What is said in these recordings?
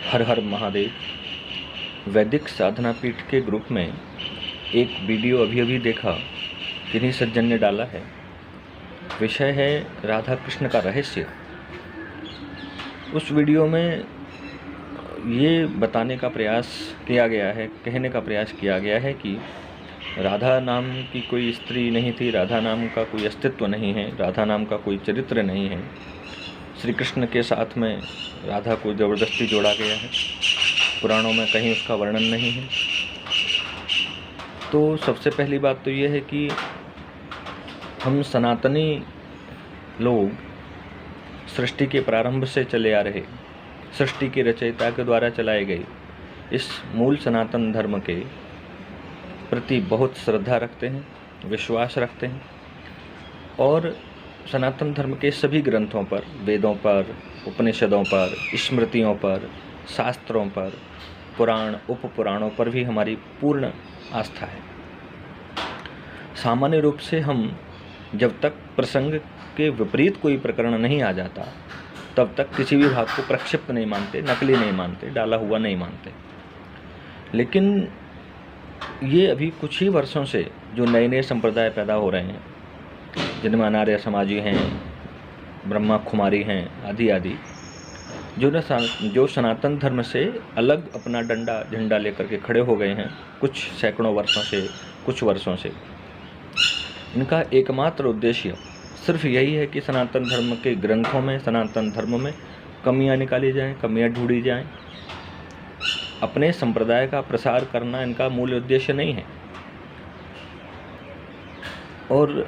हर हर महादेव। वैदिक साधना पीठ के ग्रुप में एक वीडियो अभी देखा, किन्हीं सज्जन ने डाला है। विषय है राधा कृष्ण का रहस्य। उस वीडियो में ये बताने का प्रयास किया गया है, कहने का प्रयास किया गया है कि राधा नाम की कोई स्त्री नहीं थी, राधा नाम का कोई अस्तित्व नहीं है, राधा नाम का कोई चरित्र नहीं है। श्री कृष्ण के साथ में राधा को ज़बरदस्ती जोड़ा गया है, पुराणों में कहीं उसका वर्णन नहीं है। तो सबसे पहली बात तो ये है कि हम सनातनी लोग सृष्टि के प्रारंभ से चले आ रहे, सृष्टि के रचयिता के द्वारा चलाए गए इस मूल सनातन धर्म के प्रति बहुत श्रद्धा रखते हैं, विश्वास रखते हैं और सनातन धर्म के सभी ग्रंथों पर, वेदों पर, उपनिषदों पर, स्मृतियों पर, शास्त्रों पर, पुराण, उपपुराणों पर भी हमारी पूर्ण आस्था है। सामान्य रूप से हम जब तक प्रसंग के विपरीत कोई प्रकरण नहीं आ जाता तब तक किसी भी भाग को प्रक्षिप्त नहीं मानते, नकली नहीं मानते, डाला हुआ नहीं मानते। लेकिन ये अभी कुछ ही वर्षों से जो नए नए संप्रदाय पैदा हो रहे हैं, जिनमें अनार्य समाजी हैं, ब्रह्मा कुमारी हैं, आदि आदि, जो सनातन धर्म से अलग अपना डंडा झंडा लेकर के खड़े हो गए हैं कुछ सैकड़ों वर्षों से, कुछ वर्षों से। इनका एकमात्र उद्देश्य सिर्फ यही है कि सनातन धर्म के ग्रंथों में, सनातन धर्म में कमियां निकाली जाएं, कमियां ढूंढी जाएं। अपने संप्रदाय का प्रसार करना इनका मूल उद्देश्य नहीं है। और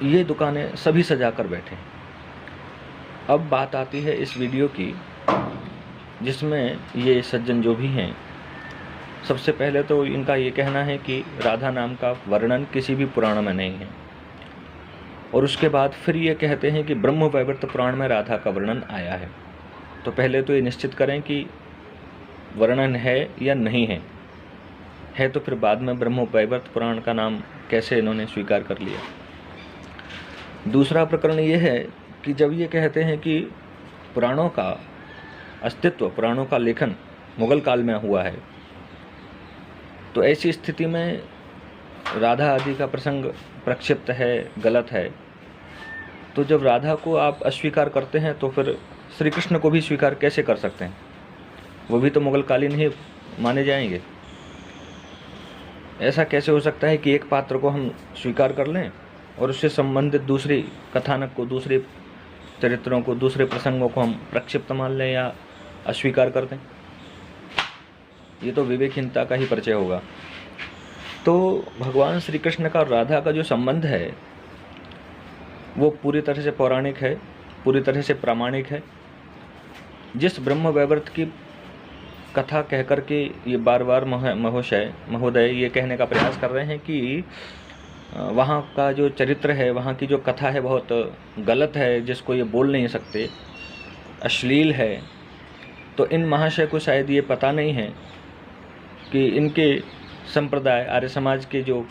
ये दुकानें सभी सजा कर बैठे। अब बात आती है इस वीडियो की, जिसमें ये सज्जन जो भी हैं, सबसे पहले तो इनका ये कहना है कि राधा नाम का वर्णन किसी भी पुराण में नहीं है, और उसके बाद फिर ये कहते हैं कि ब्रह्म वैवर्त पुराण में राधा का वर्णन आया है। तो पहले तो ये निश्चित करें कि वर्णन है या नहीं है तो फिर बाद में ब्रह्म वैवर्त पुराण का नाम कैसे इन्होंने स्वीकार कर लिया। दूसरा प्रकरण ये है कि जब ये कहते हैं कि पुराणों का अस्तित्व, पुराणों का लेखन मुगल काल में हुआ है, तो ऐसी स्थिति में राधा आदि का प्रसंग प्रक्षिप्त है, गलत है। तो जब राधा को आप अस्वीकार करते हैं तो फिर श्री कृष्ण को भी स्वीकार कैसे कर सकते हैं? वो भी तो मुगल कालीन ही माने जाएंगे। ऐसा कैसे हो सकता है कि एक पात्र को हम स्वीकार कर लें और उससे संबंधित दूसरी कथानक को, दूसरे चरित्रों को, दूसरे प्रसंगों को हम प्रक्षिप्त मान लें या अस्वीकार कर दें? ये तो विवेकहीनता का ही परिचय होगा। तो भगवान श्री कृष्ण का और राधा का जो संबंध है वो पूरी तरह से पौराणिक है, पूरी तरह से प्रामाणिक है। जिस ब्रह्म वैवर्त की कथा कह कर के ये बार बार महोदय ये कहने का प्रयास कर रहे हैं कि वहाँ का जो चरित्र है, वहाँ की जो कथा है बहुत गलत है, जिसको ये बोल नहीं सकते, अश्लील है। तो इन महाशय को शायद ये पता नहीं है कि इनके संप्रदाय आर्य समाज के जो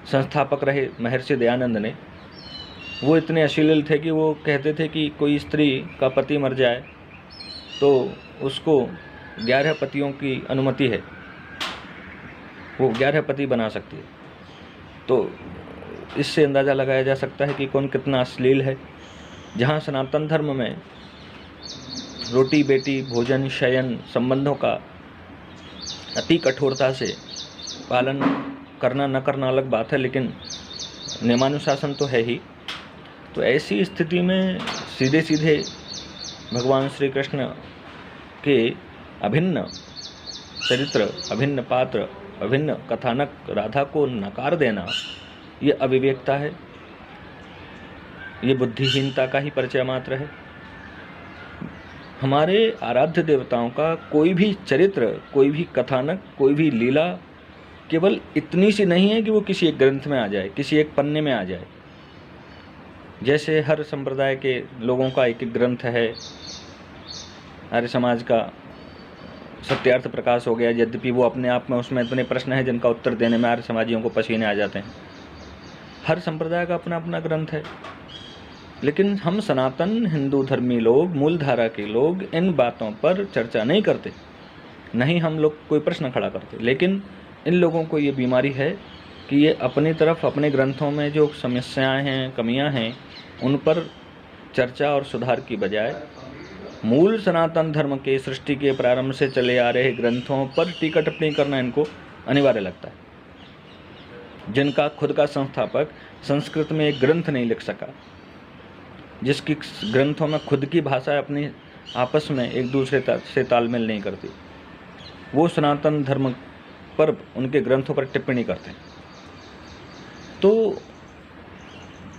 संस्थापक रहे महर्षि दयानंद ने, वो इतने अश्लील थे कि वो कहते थे कि कोई स्त्री का पति मर जाए तो उसको 11 पतियों की अनुमति है, वो 11 पति बना सकती है। तो इससे अंदाज़ा लगाया जा सकता है कि कौन कितना अश्लील है। जहाँ सनातन धर्म में रोटी बेटी, भोजन, शयन संबंधों का अति कठोरता से पालन करना न करना अलग बात है, लेकिन नियमानुशासन तो है ही। तो ऐसी स्थिति में सीधे सीधे भगवान श्री कृष्ण के अभिन्न चरित्र, अभिन्न पात्र, अभिन्न कथानक राधा को नकार देना, ये अविवेकता है, ये बुद्धिहीनता का ही परिचय मात्र है। हमारे आराध्य देवताओं का कोई भी चरित्र, कोई भी कथानक, कोई भी लीला केवल इतनी सी नहीं है कि वो किसी एक ग्रंथ में आ जाए, किसी एक पन्ने में आ जाए। जैसे हर संप्रदाय के लोगों का एक एक ग्रंथ है, आर्य समाज का सत्यार्थ प्रकाश हो गया, यद्यपि वो अपने आप में उसमें इतने प्रश्न हैं जिनका उत्तर देने में आर्य समाजियों को पसीने आ जाते हैं। हर संप्रदाय का अपना अपना ग्रंथ है। लेकिन हम सनातन हिंदू धर्मी लोग, मूल धारा के लोग इन बातों पर चर्चा नहीं करते। न ही हम लोग कोई प्रश्न खड़ा करते। लेकिन इन लोगों को ये बीमारी है कि ये अपनी तरफ अपने ग्रंथों में जो समस्याएं हैं, कमियां हैं, उन पर चर्चा और सुधार की बजाय मूल सनातन धर्म के सृष्टि के प्रारंभ से चले आ रहे ग्रंथों पर टीका टिप्पणी करना इनको अनिवार्य लगता है। जिनका खुद का संस्थापक संस्कृत में एक ग्रंथ नहीं लिख सका, जिसकी ग्रंथों में खुद की भाषा अपनी आपस में एक दूसरे से तालमेल नहीं करती, वो सनातन धर्म पर उनके ग्रंथों पर टिप्पणी करते हैं। तो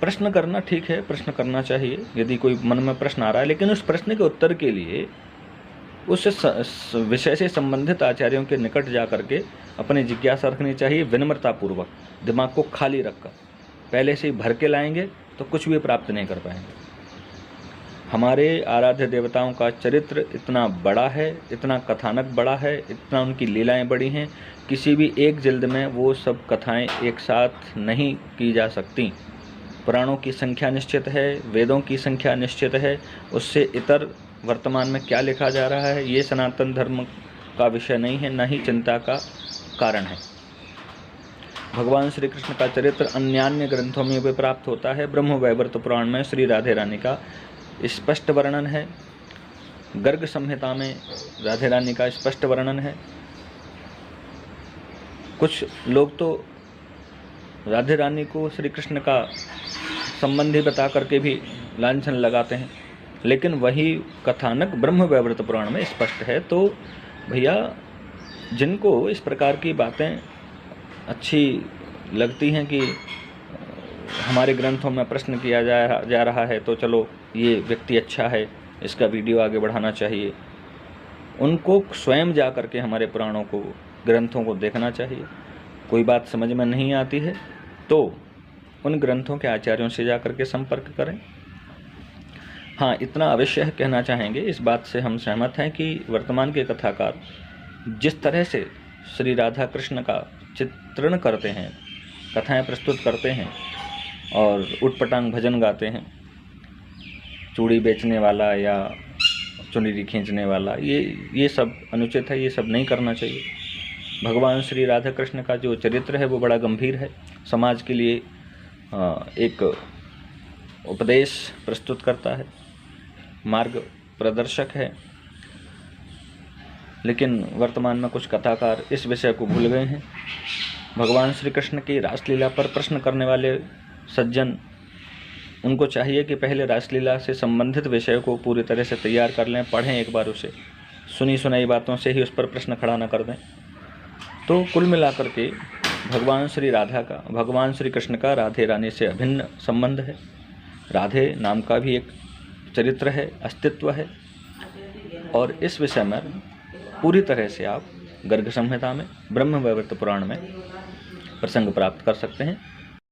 प्रश्न करना ठीक है, प्रश्न करना चाहिए यदि कोई मन में प्रश्न आ रहा है, लेकिन उस प्रश्न के उत्तर के लिए उस विषय से संबंधित आचार्यों के निकट जा करके अपनी जिज्ञासा रखनी चाहिए, विनम्रतापूर्वक, दिमाग को खाली रखकर। पहले से ही भर के लाएंगे तो कुछ भी प्राप्त नहीं कर पाएंगे। हमारे आराध्य देवताओं का चरित्र इतना बड़ा है, इतना कथानक बड़ा है, इतना उनकी लीलाएं बड़ी हैं, किसी भी एक जिल्द में वो सब कथाएं एक साथ नहीं की जा सकती। पुराणों की संख्या निश्चित है, वेदों की संख्या निश्चित है, उससे इतर वर्तमान में क्या लिखा जा रहा है ये सनातन धर्म का विषय नहीं है, न ही चिंता का कारण है। भगवान श्री कृष्ण का चरित्र अन्यान्य ग्रंथों में भी प्राप्त होता है। ब्रह्म वैवर्त पुराण में श्री राधे रानी का स्पष्ट वर्णन है, गर्ग संहिता में राधे रानी का स्पष्ट वर्णन है। कुछ लोग तो राधे रानी को श्री कृष्ण का संबंधी बता करके भी लांछन लगाते हैं, लेकिन वही कथानक ब्रह्म वैवर्त पुराण में स्पष्ट है। तो भैया, जिनको इस प्रकार की बातें अच्छी लगती हैं कि हमारे ग्रंथों में प्रश्न किया जा रहा है, तो चलो ये व्यक्ति अच्छा है, इसका वीडियो आगे बढ़ाना चाहिए, उनको स्वयं जा करके हमारे पुराणों को, ग्रंथों को देखना चाहिए। कोई बात समझ में नहीं आती है तो उन ग्रंथों के आचार्यों से जा करके संपर्क करें। हाँ, इतना अवश्य कहना चाहेंगे, इस बात से हम सहमत हैं कि वर्तमान के कथाकार जिस तरह से श्री राधा कृष्ण का चित्रण करते हैं, कथाएं प्रस्तुत करते हैं और उटपटांग भजन गाते हैं, चूड़ी बेचने वाला या चुनरी खींचने वाला, ये सब अनुचित है, ये सब नहीं करना चाहिए। भगवान श्री राधा कृष्ण का जो चरित्र है वो बड़ा गंभीर है, समाज के लिए एक उपदेश प्रस्तुत करता है, मार्ग प्रदर्शक है। लेकिन वर्तमान में कुछ कथाकार इस विषय को भूल गए हैं। भगवान श्री कृष्ण की रासलीला पर प्रश्न करने वाले सज्जन, उनको चाहिए कि पहले रासलीला से संबंधित विषय को पूरी तरह से तैयार कर लें, पढ़ें एक बार उसे, सुनी सुनाई बातों से ही उस पर प्रश्न खड़ा न कर दें। तो कुल मिलाकर के भगवान श्री कृष्ण का राधे रानी से अभिन्न संबंध है। राधे नाम का भी एक चरित्र है, अस्तित्व है, और इस विषय में पूरी तरह से आप गर्ग संहिता में, ब्रह्म वैवर्त पुराण में प्रसंग प्राप्त कर सकते हैं।